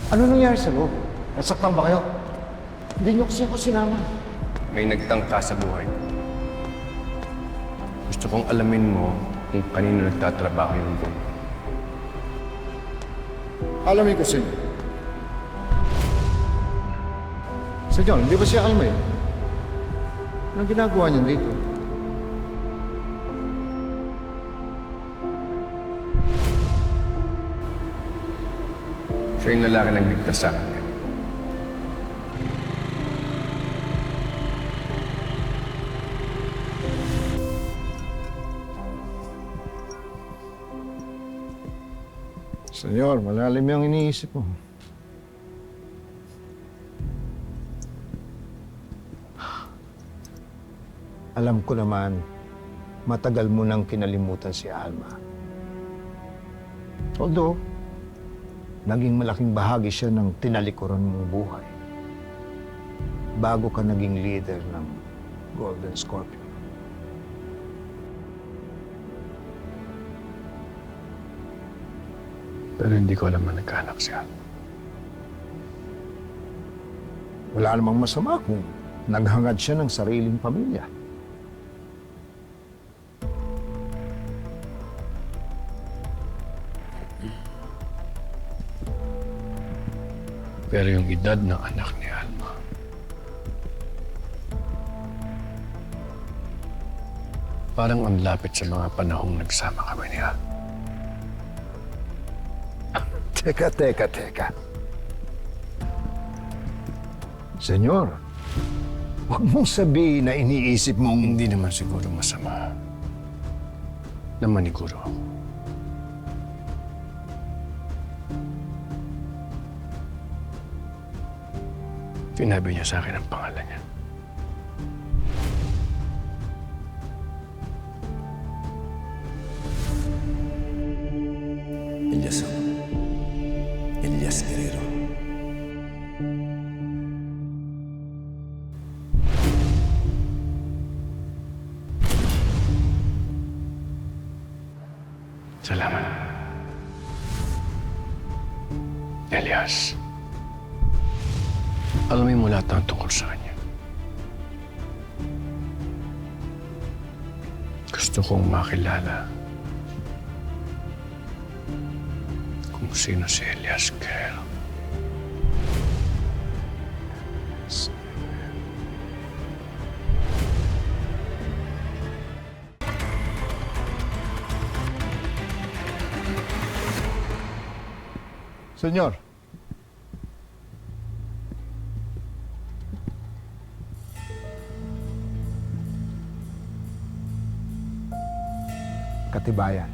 Ano nangyari sa loob? Nasaktan ba kayo? Hindi niyo kasi ako sinama. May nagtangka sa buhay ko. Gusto kong alamin mo kung kanino nagtatrabaho yung buong. Alamin ko sa inyo. Senyor, hindi ba siya alam eh? Anong ginagawa niyan dito? Siya yung lalaki nagligtas sa akin. Senyor, malalim yung iniisip mo. Alam ko naman, matagal mo nang kinalimutan si Alma. Although, naging malaking bahagi siya ng tinalikuran mong buhay bago ka naging leader ng Golden Scorpion. Pero hindi ko alam na nagkaanak siya. Wala namang masama kung naghangad siya ng sariling pamilya. Pero yung edad ng anak ni Alma, parang ang lapit sa mga panahong nagsama kami ni Alma. Teka. Senyor, huwag mong sabihin na iniisip mong... Hindi naman siguro masama na maniguro ako. Sinabi niya sa akin ang pangalan niya. Elias. Elias Guerrero. Salamat. Elias. Alamin mo lahat ng tungkol sa kanya. Gusto kong makilala kung sino si Elias Guerrero. Senyor, Katibayan.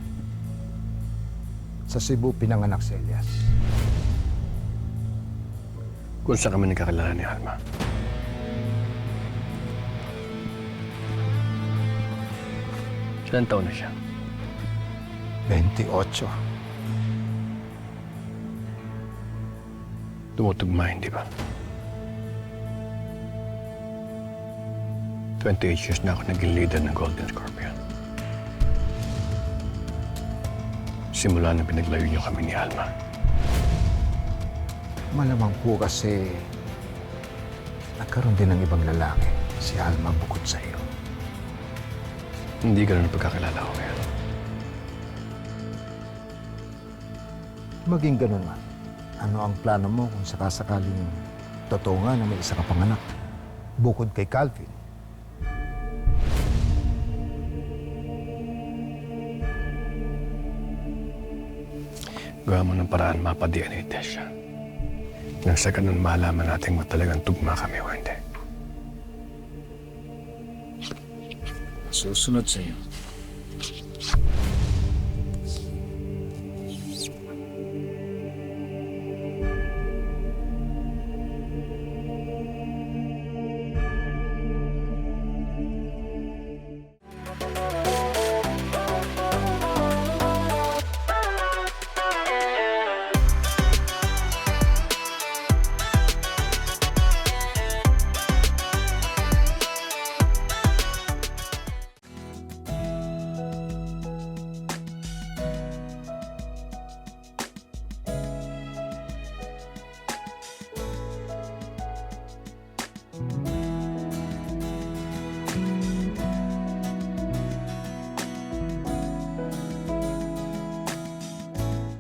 Sa Cebu pinanganak si Elias. Kung saan kami nagkakilala ni Alma. Ilang taon na siya? 28. Tumutugma, hindi ba? 28 years na ako naging leader ng Golden Scorpion. Simula na pinaglayo niyo kami ni Alma. Malamang po kasi nagkaroon din ng ibang lalaki si Alma bukod sa iyo. Hindi ganun ang pagkakilala ko ngayon. Maging ganun man, ano ang plano mo kung sakasakaling totoo nga na may isa ka pang anak bukod kay Calvin? Gawa mo ng paraan mapa-DNA test siya. Nang sa ganun malaman natin kung talagang tugma kami o hindi. Susunod sa iyo.